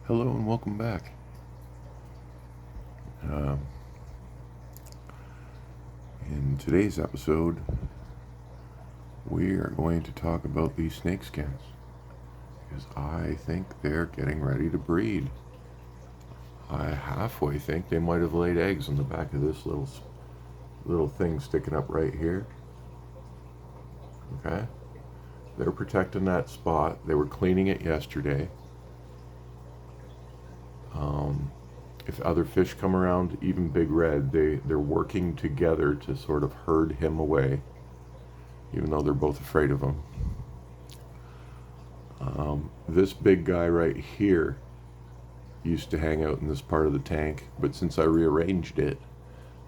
Hello and welcome back. Um, in today's episode, we are going to talk about these snake skins because I think they're getting ready to breed. I halfway think they might have laid eggs on the back of this little thing sticking up right here. Okay, they're protecting that spot. They were cleaning it yesterday. If other fish come around, even Big Red, they're working together to sort of herd him away, even though they're both afraid of him. This big guy right here used to hang out in this part of the tank, but since I rearranged it,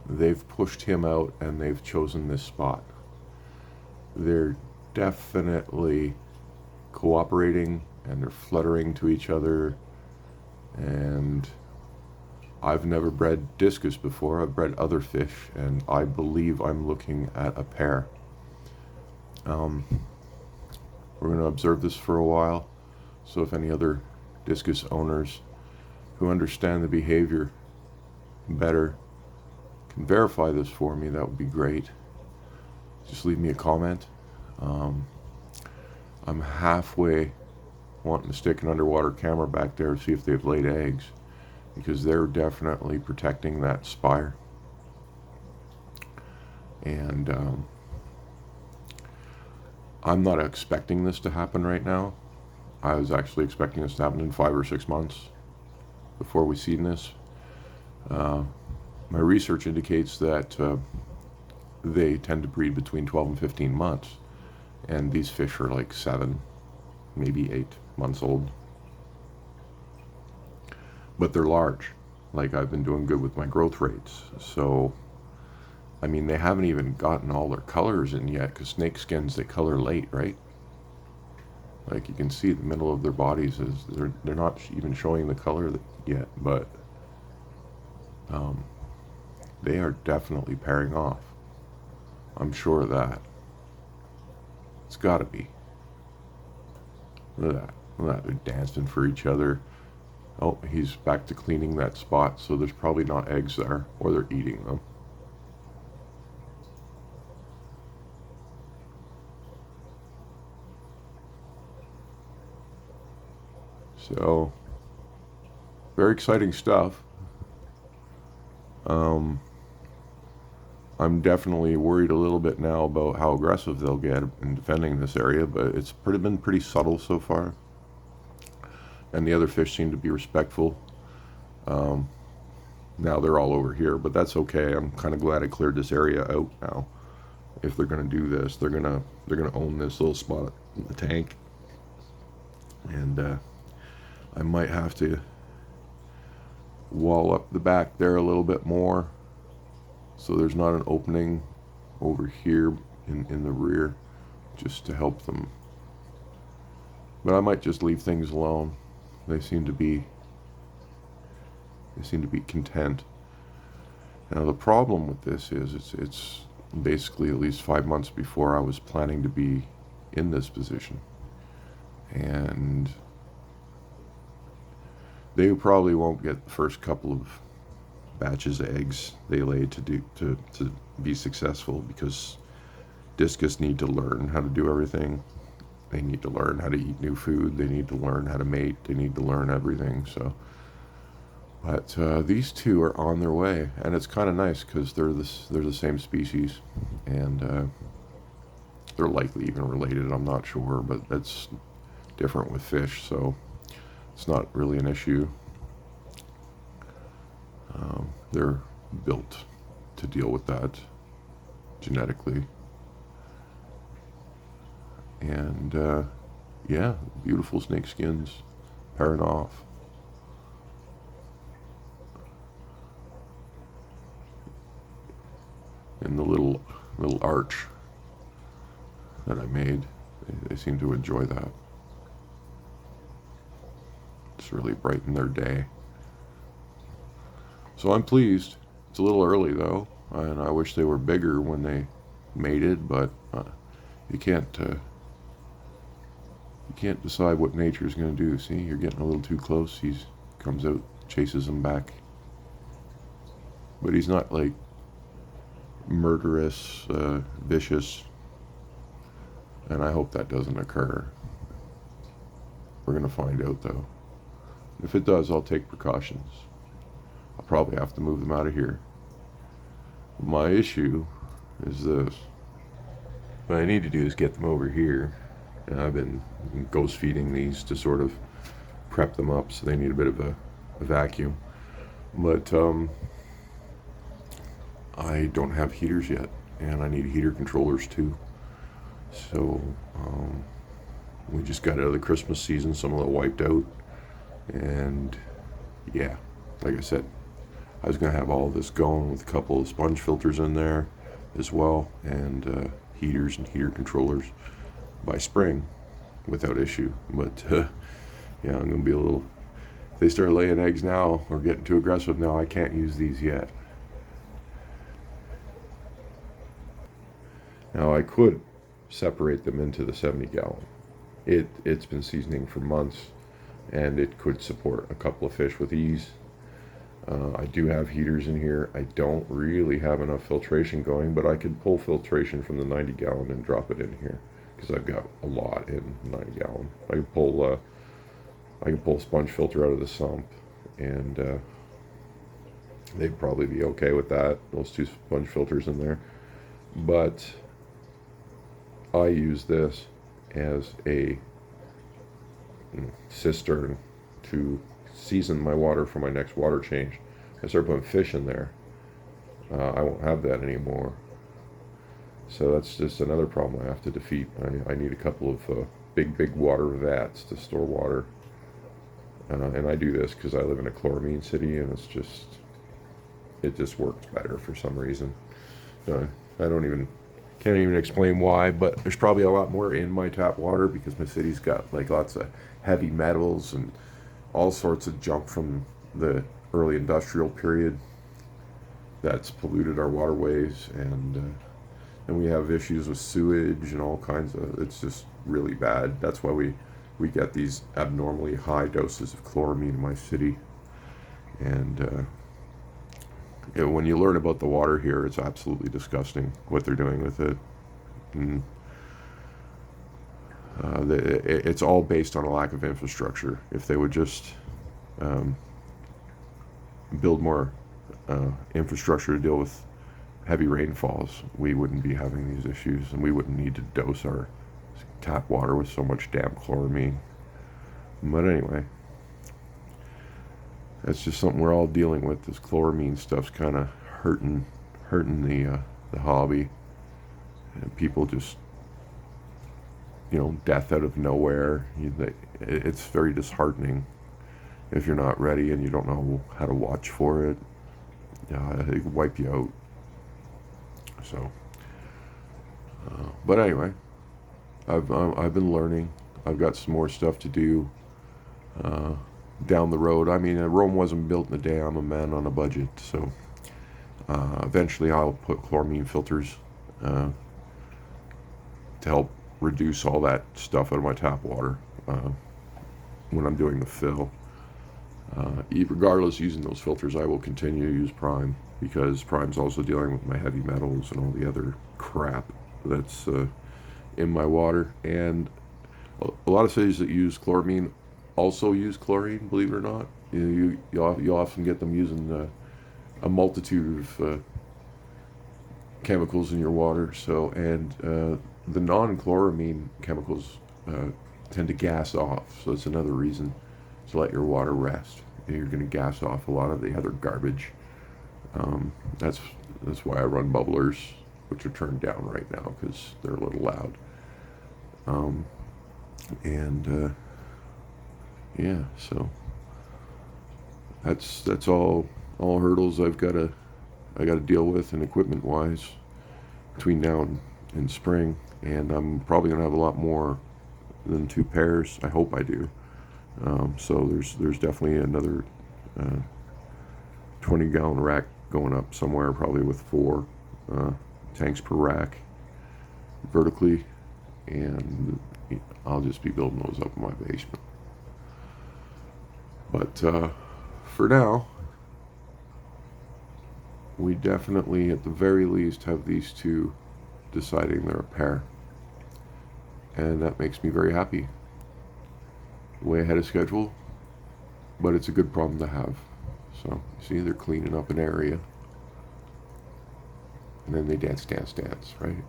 they've pushed him out and they've chosen this spot. They're definitely cooperating and they're fluttering to each other, and I've never bred Discus before. I've bred other fish, and I believe I'm looking at a pair. We're going to observe this for a while, so if any other Discus owners who understand the behavior better can verify this for me, that would be great. Just leave me a comment. I'm halfway wanting to stick an underwater camera back there to see if they've laid eggs, because they're definitely protecting that spire. And I'm not expecting this to happen right now. I was actually expecting this to happen in 5 or 6 months before we seen this. My research indicates that they tend to breed between 12 and 15 months, and these fish are like 7, maybe 8 months old. But they're large. Like, I've been doing good with my growth rates. So, I mean, they haven't even gotten all their colors in yet, because snake skins, they color late, right? Like, you can see the middle of their bodies is they're not even showing the color yet, but they are definitely pairing off. I'm sure of that. It's got to be. Look at that. Look at that. They're dancing for each other. Oh, he's back to cleaning that spot, so there's probably not eggs there, or they're eating them. So, very exciting stuff. I'm definitely worried a little bit now about how aggressive they'll get in defending this area, but it's been pretty subtle so far. And the other fish seem to be respectful. Now they're all over here, but that's okay. I'm kind of glad I cleared this area out now. If they're gonna do this, they're gonna own this little spot in the tank, and I might have to wall up the back there a little bit more, so there's not an opening over here in the rear, just to help them. But I might just leave things alone. They seem to be content. Now the problem with this is it's basically at least 5 months before I was planning to be in this position, and they probably won't get the first couple of batches of eggs they lay to be successful, because Discus need to learn how to do everything. They need to learn how to eat new food. They need to learn how to mate. They need to learn everything. So, but these two are on their way, and it's kind of nice because they're the same species, and they're likely even related. I'm not sure, but that's different with fish, so it's not really an issue. They're built to deal with that genetically. And yeah, beautiful snake skins pairing off. In the little arch that I made, they seem to enjoy that. It's really brightened their day. So I'm pleased. It's a little early though, and I wish they were bigger when they mated, but you can't decide what nature's going to do. See, you're getting a little too close. He's comes out, chases him back. But he's not like murderous, vicious, and I hope that doesn't occur. We're going to find out though. If it does, I'll take precautions. I'll probably have to move them out of here. My issue is this. What I need to do is get them over here. And I've been ghost feeding these to sort of prep them up, so they need a bit of a vacuum. But I don't have heaters yet, and I need heater controllers too. So we just got out of the Christmas season, some of it wiped out, and yeah, like I said, I was gonna have all of this going with a couple of sponge filters in there as well, and heaters and heater controllers by spring without issue. But yeah, I'm gonna be a little, if they start laying eggs now or getting too aggressive now, I can't use these yet. Now I could separate them into the 70 gallon. It's been seasoning for months, and it could support a couple of fish with ease. I do have heaters in here. I don't really have enough filtration going, but I could pull filtration from the 90 gallon and drop it in here, because I've got a lot in 90 gallon. I can pull sponge filter out of the sump, and they'd probably be okay with that, those two sponge filters in there. But I use this as a cistern to season my water for my next water change. I start putting fish in there, I won't have that anymore. So that's just another problem I have to defeat. I need a couple of big water vats to store water. And I do this because I live in a chloramine city, and it just works better for some reason. Can't even explain why, but there's probably a lot more in my tap water because my city's got like lots of heavy metals and all sorts of junk from the early industrial period that's polluted our waterways, and we have issues with sewage and all kinds of, it's just really bad. That's why we get these abnormally high doses of chloramine in my city. And when you learn about the water here, it's absolutely disgusting what they're doing with it. And, it's all based on a lack of infrastructure. If they would just build more infrastructure to deal with heavy rainfalls, we wouldn't be having these issues, and we wouldn't need to dose our tap water with so much damn chloramine. But anyway, that's just something we're all dealing with. This chloramine stuff's kind of hurting the hobby, and people just, death out of nowhere. It's very disheartening if you're not ready and you don't know how to watch for it. It can wipe you out. So, but anyway, I've been learning. I've got some more stuff to do down the road. I mean, Rome wasn't built in a day. I'm a man on a budget, so eventually I'll put chloramine filters to help reduce all that stuff out of my tap water when I'm doing the fill. Regardless, using those filters, I will continue to use Prime, because Prime's also dealing with my heavy metals and all the other crap that's in my water. And a lot of cities that use chloramine also use chlorine, believe it or not. You'll often get them using a multitude of chemicals in your water. So, and the non-chloramine chemicals tend to gas off. So it's another reason to let your water rest. You're going to gas off a lot of the other garbage. That's why I run bubblers, which are turned down right now because they're a little loud. Yeah, so that's all hurdles I got to deal with, and equipment wise, between now and spring. And I'm probably gonna have a lot more than 2 pairs. I hope I do. So there's definitely another 20-gallon rack going up somewhere, probably with 4 tanks per rack vertically, and I'll just be building those up in my basement. But for now, we definitely, at the very least, have these two deciding they're a pair. And that makes me very happy. Way ahead of schedule, but it's a good problem to have. So, see, they're cleaning up an area. And then they dance, dance, dance, right?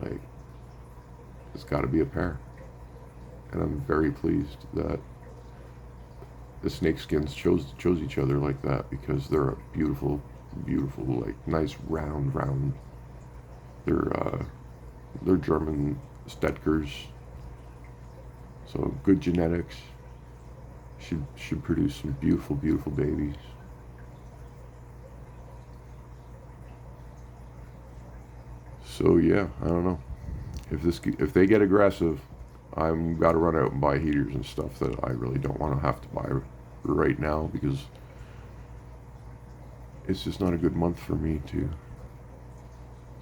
Like, it's got to be a pair. And I'm very pleased that the snakeskins chose each other like that, because they're a beautiful, beautiful, like nice round. They're German Stetkers, so good genetics. Should produce some beautiful, beautiful babies. So yeah, I don't know. If they get aggressive, I'm got to run out and buy heaters and stuff that I really don't want to have to buy right now, because it's just not a good month for me to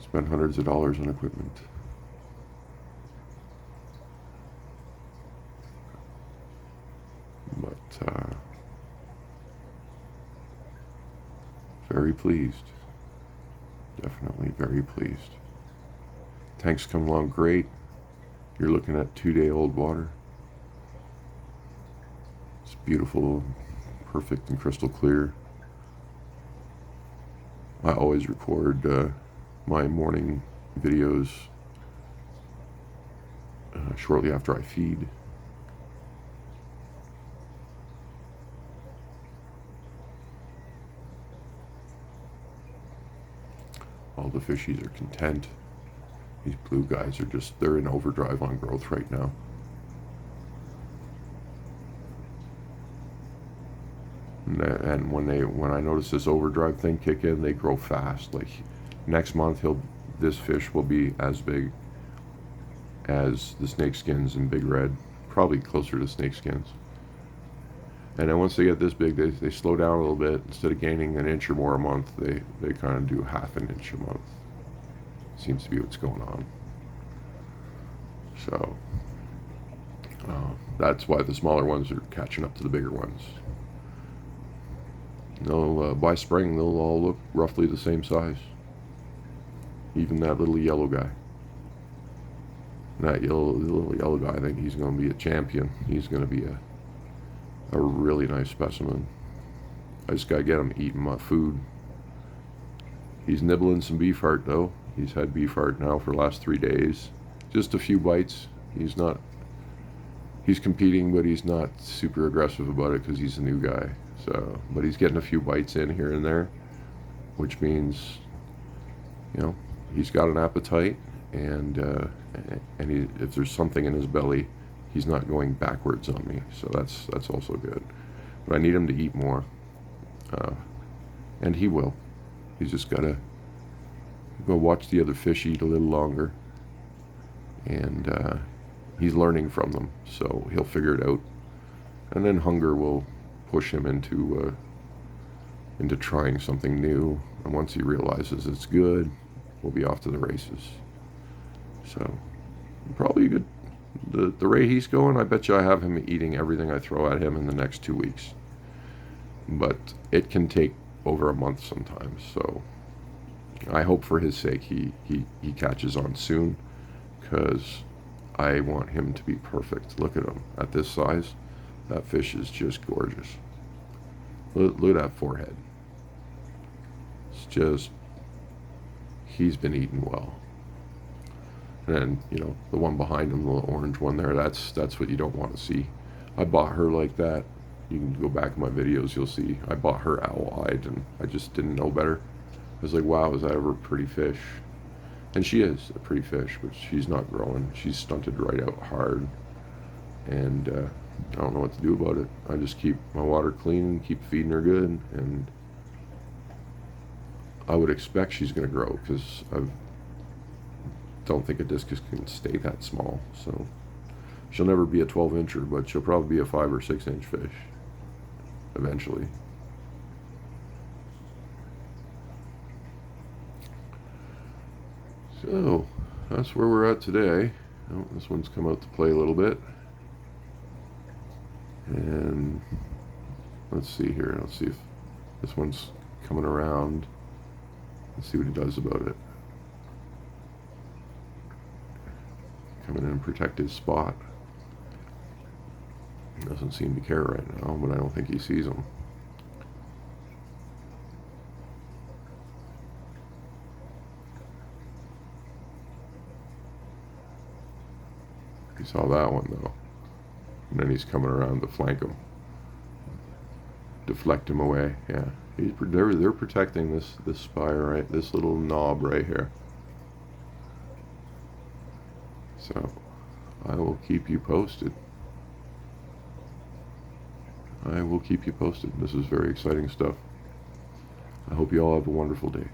spend hundreds of dollars on equipment. But very pleased. Definitely very pleased. Tanks come along great. You're looking at 2-day-old water. It's beautiful, perfect and crystal clear. I always record my morning videos shortly after I feed. All the fishies are content. These blue guys are they're in overdrive on growth right now. And when I notice this overdrive thing kick in, they grow fast. Like next month, this fish will be as big as the snakeskins and big red, probably closer to snakeskins. And then once they get this big, they slow down a little bit. Instead of gaining an inch or more a month, they kind of do half an inch a month. Seems to be what's going on. So that's why the smaller ones are catching up to the bigger ones. By spring, they'll all look roughly the same size. Even that little yellow guy. That little yellow guy, I think he's going to be a champion. He's going to be a really nice specimen. I just got to get him eating my food. He's nibbling some beef heart, though. He's had beef heart now for the last 3 days. Just a few bites. He's competing, but he's not super aggressive about it because he's a new guy. So, but he's getting a few bites in here and there, which means, he's got an appetite, and if there's something in his belly, he's not going backwards on me. So that's also good. But I need him to eat more, and he will. He's just got to go watch the other fish eat a little longer, and he's learning from them, so he'll figure it out. And then hunger will push him into trying something new, and once he realizes it's good, we'll be off to the races. So probably good. The rate he's going, I bet you I have him eating everything I throw at him in the next 2 weeks. But it can take over a month sometimes, so I hope for his sake he catches on soon, because I want him to be perfect. Look at him at this size. That fish is just gorgeous. Look at that forehead. It's just, he's been eating well. And then, the one behind him, the little orange one there, that's what you don't want to see. I bought her like that. You can go back in my videos, you'll see. I bought her owl-eyed, and I just didn't know better. I was like, wow, is that ever a pretty fish? And she is a pretty fish, but she's not growing. She's stunted right out hard. And I don't know what to do about it. I just keep my water clean and keep feeding her good. And I would expect she's going to grow, because I don't think a discus can stay that small. So she'll never be a 12-incher, but she'll probably be a 5 or 6-inch fish eventually. So that's where we're at today. Oh, this one's come out to play a little bit, and Let's see here. Let's see if this one's coming around. Let's see what he does about it. Coming in and protect his spot. He doesn't seem to care right now, but I don't think he sees him. He saw that one though. And then he's coming around to flank him. Deflect him away. Yeah. They're protecting this spire, right? This little knob right here. So I will keep you posted. I will keep you posted. This is very exciting stuff. I hope you all have a wonderful day.